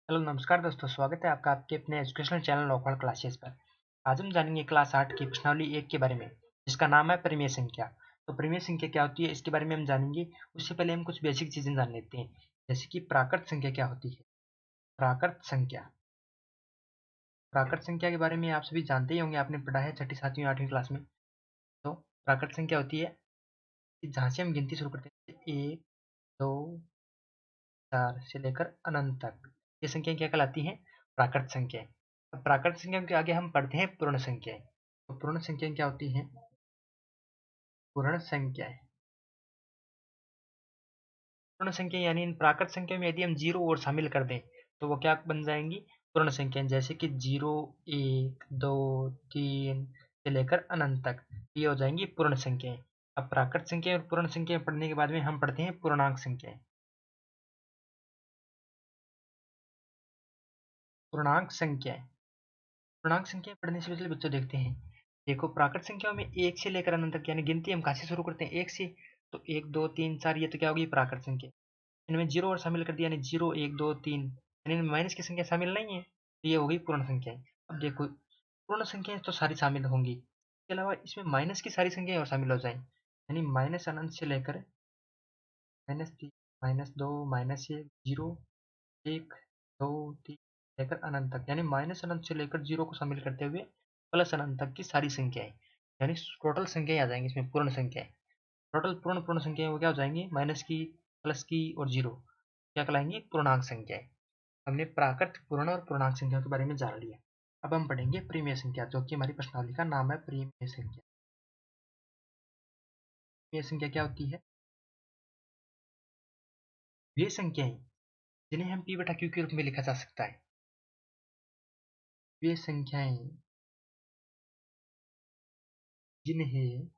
Hello नमस्कार दोस्तों, स्वागत है आपका आपके अपने एजुकेशनल चैनल लोकल क्लासेस पर। आज हम जानेंगे क्लास 8 की प्रश्नावली 1 के बारे में, जिसका नाम है परिमेय संख्या। तो परिमेय संख्या क्या होती है, इसके बारे में हम जानेंगे। उससे पहले हम कुछ बेसिक चीजें जान लेते हैं, जैसे कि प्राकृत संख्या क्या होती है। प्राकृत संख्या प्राकृत संख्या के बारे में आप सभी जानते ही होंगे, आपने पढ़ा है छठी, सातवीं, आठवीं क्लास में। तो प्राकृत संख्या होती है कि जहाँ से हम गिनती शुरू करते हैं, 1, 2, 4 से लेकर अनंत तक। ये संख्या क्या कहलाती है? प्राकृत संख्या। अब प्राकृत संख्या के आगे हम पढ़ते हैं पूर्ण संख्याएं। तो पूर्ण संख्या क्या होती है? पूर्ण संख्याएं पूर्ण संख्या यानी इन प्राकृत संख्या में यदि हम जीरो और शामिल कर दें तो वो क्या बन जाएंगी? पूर्ण संख्याएं। जैसे कि 0, 1, 2, 3 से लेकर अनंत तक, ये हो जाएंगी पूर्ण संख्याएं। अब प्राकृत संख्या और पूर्ण संख्या पढ़ने के बाद में हम पढ़ते हैं पूर्णांक संख्याएं। पूर्णांक संख्याएं पूर्णांक संख्या पढ़ने से पहले बच्चों देखते हैं। देखो, प्राकृत संख्याओं में 1 से लेकर अनंत तक, यानी गिनती हम कहाँ से शुरू करते हैं? 1 से। तो 1, 2, 3, 4, ये तो क्या होगी? प्राकृत संख्या। इनमें जीरो और शामिल कर दिया, यानी 0, 1, 2, 3, यानी इनमें माइनस की संख्या शामिल नहीं है, तो ये हो गई पूर्ण संख्याएं। अब देखो, पूर्ण संख्याएं तो सारी शामिल होंगी, इसके अलावा इसमें माइनस की सारी संख्याएं और शामिल हो जाएं, यानी माइनस अनंत से लेकर -3, -2, -1, 0, 1, 2, 3 लेकर अनंत तक, यानी माइनस अनंत से लेकर 0 को शामिल करते हुए प्लस अनंत तक की सारी संख्याएं, यानी टोटल संख्याएं आ जाएंगी इसमें पूर्ण संख्याएं। टोटल पूर्ण पूर्ण संख्याएं वो क्या हो जाएंगी? माइनस की, प्लस की और 0 क्या कहलाएंगी? पूर्णांक संख्याएं। हमने प्राकृत, पूर्ण और पूर्णांक संख्या के बारे में जान लिया। अब हम पढ़ेंगे प्रीमिय संख्या, जो कि हमारी प्रश्नावली का नाम है प्रीमिय संख्या। प्रीमिय संख्या क्या होती है? वे संख्याएं जिन्हें हम p बटा q के रूप में लिखा जा सकता है। वे संख्याएं जिन्हें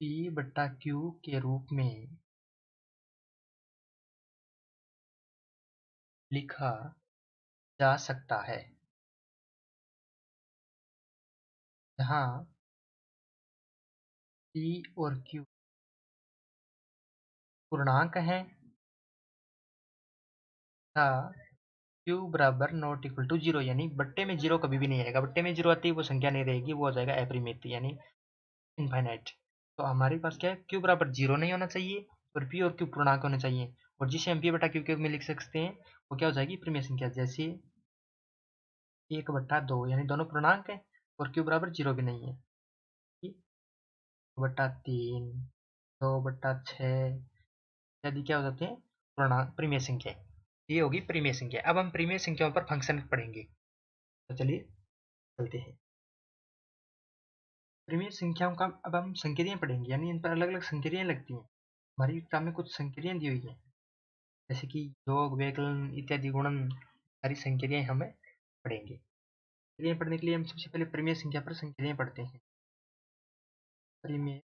p बटा q के रूप में लिखा जा सकता है, जहां p और q पूर्णांक है तथा q बराबर नॉट इक्वल टू 0, यानी बट्टे में 0 कभी भी नहीं आएगा। बट्टे में 0 आती है वो संख्या नहीं रहेगी, वो हो जाएगा अपरिमेय, यानी इनफाइनाइट। तो हमारे पास क्या है? q बराबर 0 नहीं होना चाहिए और p और q पूर्णांक होने चाहिए, और जिसे हम p बटा q के रूप में लिख सकते हैं वो क्या हो जाएगी? प्रीमिय संख्या। जैसे 1/2, यानी दोनों पूर्णांक है और q बराबर 0 भी नहीं है। 1/3, 2/6 यदि क्या हो जाते हैं? पूर्णांक, प्रीमिय संख्या। ये होगी प्रीमिय संख्या। अब हम प्रीमिय संख्याओं पर फंक्शन पढ़ेंगे, तो चलिए चलते हैं। प्रीमिय संख्याओं का अब हम संकेतियां पढ़ेंगे, यानी इन पर अलग अलग संकेतियां लगती हैं। हमारी किताब में कुछ संकेतियां दी हुई हैं, जैसे कि योग, व्यकलन इत्यादि, गुणन, सारी संकेतियां हमें पढ़ेंगे। संकेतियां पढ़ने के लिए हम सबसे पहले प्रीमिय संख्या पर संकेतियां पढ़ते हैं। प्रीमिय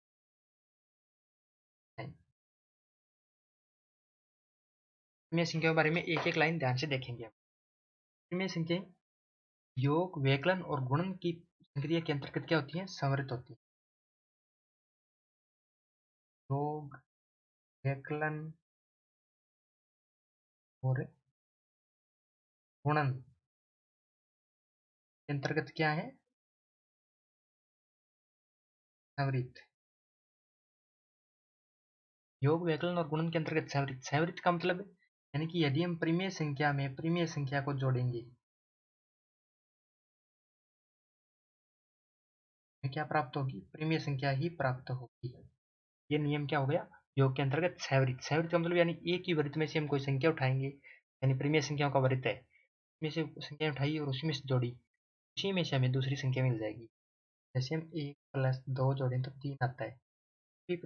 प्रीमिय संख्या के बारे में एक एक लाइन ध्यान से देखेंगे। प्रीमिय संख्या योग, व्यकलन और गुणन की संक्रिया के अंतर्गत क्या होती है? संवृत होती है। योग, व्यकलन और गुणन के अंतर्गत क्या है? संवृत। योग, व्यकलन और गुणन के अंतर्गत संवृत। संवृत का मतलब यानी कि यदि हम प्रीमिय संख्या में प्रीमिय संख्या को जोड़ेंगे, क्या प्राप्त होगी? प्रीमिय संख्या ही प्राप्त होगी। ये नियम क्या हो गया? योग के अंतर्गत सैवृत। सैवृत का मतलब यानी एक ही वृत्त में से हम कोई संख्या उठाएंगे, यानी प्रीमिय संख्याओं का वृत्त है, उसमें से संख्या उठाई और उसी में से जोड़ी, उसी में से हमें दूसरी संख्या मिल जाएगी। जैसे हम 1+2 जोड़ें तो 3 आता है। एक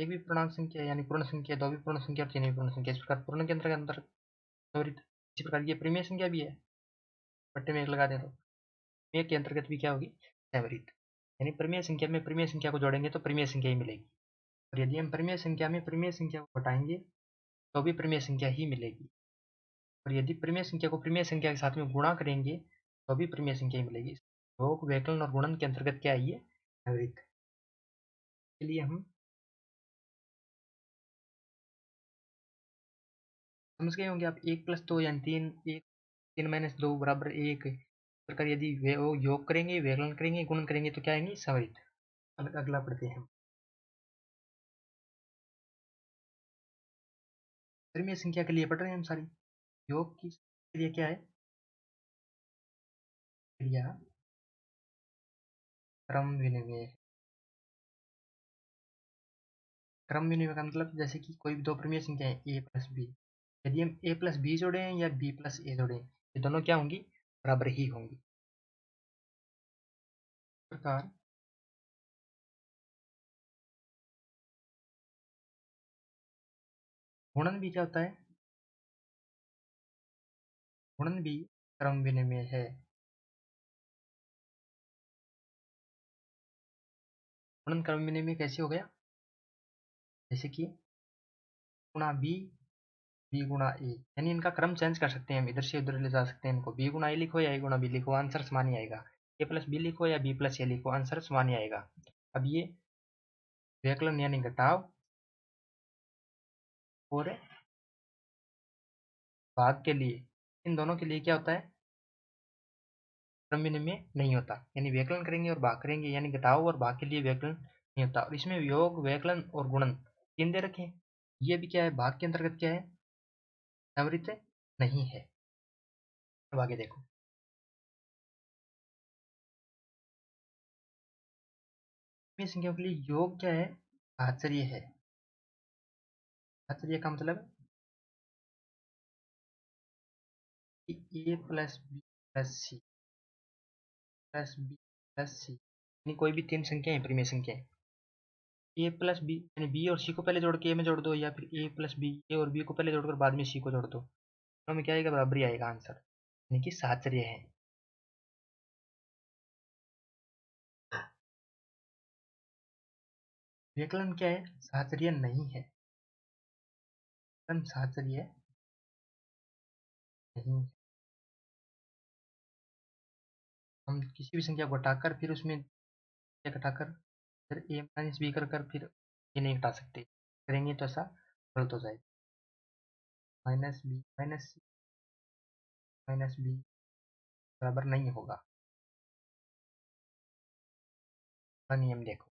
भी पूर्णांक संख्या यानी पूर्ण संख्या, 2 भी पूर्ण संख्या और 3 भी पूर्ण संख्या। इस प्रकार पूर्ण के अंतर्गत सैवृत। इसी प्रकार ये प्रीमिय संख्या भी है, पट्टे में एक लगा दें तो एक के अंतर्गत भी क्या होगी? सैवृत। यानी प्रीमिय संख्या में प्रीमिय संख्या को जोड़ेंगे तो प्रीमिय संख्या ही मिलेगी, और यदि हम प्रीमिय संख्या में प्रीमिय संख्या को घटाएंगे तो भी प्रीमिय संख्या ही मिलेगी, और यदि प्रीमिय संख्या को प्रीमिय संख्या के साथ में गुणा करेंगे तो भी प्रीमिय संख्या ही मिलेगी। योग, व्यकलन और गुणन के अंतर्गत क्या है? ये सैवृत। के लिए हम समझ गए होंगे आप। 1+2 यानी 3, 3 - 2 बराबर 1। इस प्रकार यदि योग करेंगे, व्यवकलन करेंगे, गुणन करेंगे तो क्या आएंगे? सवरित। अगला पढ़ते हैं। परिमेय संख्या के लिए पढ़ रहे हैं हम सारी। योग की क्रिया क्या है? क्रिया क्रम विनिमय। क्रम विनिमय का मतलब जैसे कि कोई भी दो परिमेय संख्या है a+b, यदि हम a+b जोड़े हैं या b+a जोड़े, ये दोनों क्या होंगी? बराबर ही होंगी। इस प्रकार गुणन भी क्या होता है? गुणन भी क्रम विनिमय है। गुणन क्रम विनिमय कैसे हो गया? जैसे कि गुणा b, b गुणा a, यानी इनका क्रम चेंज कर सकते हैं हम, इधर से उधर ले जा सकते हैं इनको। b गुणा a लिखो या a गुणा b लिखो, आंसर समान ही आएगा। a+b लिखो या b+a लिखो, आंसर समान ही आएगा। अब ये व्यवकलन यानी घटाव और भाग के लिए, इन दोनों के लिए क्या होता है? क्रम विनिमय नहीं होता। यानी व्यवकलन करेंगे और भाग करेंगे, यानी घटाव और भाग के लिए व्यवकलन नहीं होता। और इसमें योग, व्यवकलन और गुणन 3 दे रखे हैं। ये भी क्या है? भाग के अंतर्गत क्या है? आवृत नहीं है। अब आगे देखो। ये संख्याओं के लिए योग क्या है? आश्चर्य है। आश्चर्य का मतलब कि a+b+c प्लस बी प्लस सी, यानी कोई भी 3 संख्या है, परिमेय संख्या है। a+b यानी b और c को पहले जोड़ के a में जोड़ दो, या फिर a+b, a और b को पहले जोड़कर बाद में c को जोड़ दो, तो हमें क्या आएगा? बराबर ही आएगा आंसर, यानी कि साहचर्य है। व्यवकलन क्या है? साहचर्य नहीं है। साहचर्य नहीं है। हम किसी भी संख्या को घटाकर फिर उसमें घटाकर फिर a-b कर कर फिर ये नहीं घटा सकते, करेंगे तो ऐसा गलत हो जाएगा। -b - c -b बराबर नहीं होगा। नियम देखो।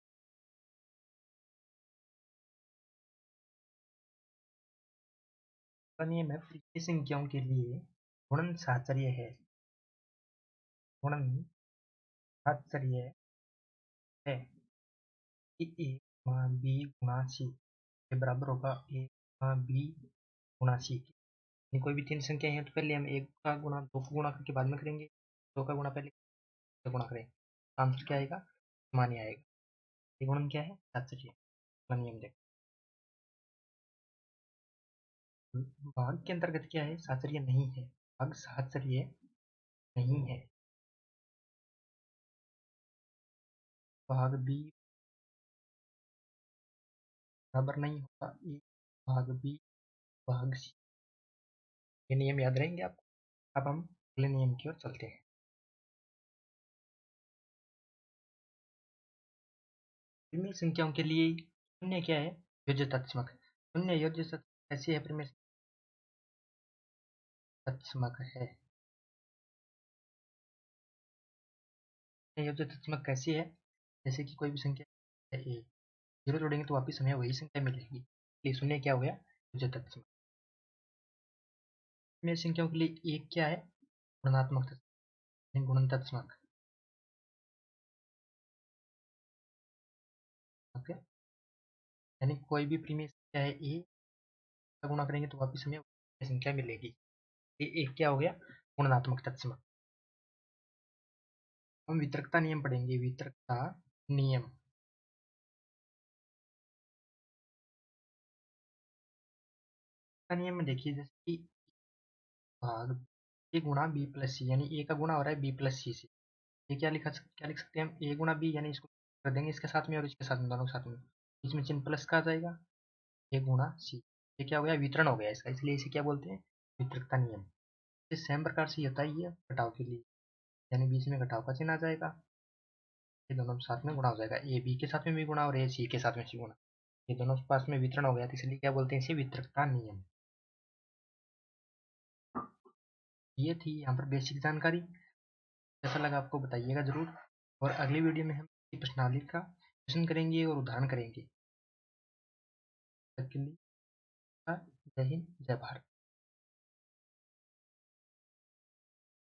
नियम है, परिमेय संख्याओं के लिए गुणन साहचर्य है। गुणन साहचर्य है कि a गुणा b गुणा c के बराबर होगा a गुणा b गुणा c के। यानी कोई भी 3 संख्या है तो पहले हम 1 का गुणा 2 को गुणा करके बाद में करेंगे, 2 का गुणा पहले से गुणा करें, आंसर क्या आएगा? समान ही आएगा। ये गुणन क्या है? साहचर्य। अगला नियम देखो। भाग के अंतर्गत क्या है? साहचर्य नहीं है। भाग साहचर्य नहीं है। भाग b बराबर नहीं होगा a भाग b भाग c। ये नियम याद रहेंगे आपको। अब हम अगले नियम की ओर चलते हैं। परिमेय संख्याओं के लिए शून्य क्या है? योज्यतात्मक। शून्य योज्यता कैसी है? परिमेय तत्समक है। योज्यतात्मक कैसी है? जैसे कि कोई भी संख्या है a, 0 जोड़ेंगे तो वापिस हमें वही संख्या मिलेगी, इसलिए शून्य क्या हो गया? योज्यतात्मक। परिमेय संख्याओं के लिए एक क्या है? गुणात्मक तत्समक, गुणनतात्मक। ओके, यानी कोई भी परिमेय संख्या है a का गुणा करेंगे तो वापिस हमें वही संख्या मिलेगी, ये एक क्या हो गया? गुणनात्मक तत्समक। हम वितरकता नियम पढ़ेंगे। वितरकता नियम। नियम में देखिए, जैसे कि भाग ए गुणा बी प्लस सी, यानी ए का गुणा हो रहा है बी प्लस सी से। ये क्या लिख सकते हैं हम? ए गुणा बी, यानी इसको कर देंगे इसके साथ में और इसके साथ में, दोनों के साथ में, इसमें चिन्ह प्लस का आ जाएगा। ए गुणा सी, ये क्या हो गया? वितरण हो गया इसका, इसलिए इसे क्या बोलते हैं? वितरकता नियम। इस सेम प्रकार से होता ही है घटाव के लिए, यानी बीच में घटाव का चिन्ह आ जाएगा, ये दोनों साथ में गुणा हो जाएगा। ए बी के साथ में भी गुणा और ए सी के साथ में सी गुणा, ये दोनों पास में वितरण हो गया, तो इसलिए क्या बोलते हैं? इसे वितरकता नियम। ये थी यहाँ पर बेसिक जानकारी। कैसा लगा आपको बताइएगा ज़रूर, और अगली वीडियो में हम प्रश्नावली का क्वेश्चन करेंगे और उदाहरण करेंगे। तब तक के लिए जय हिंद, जय भारत।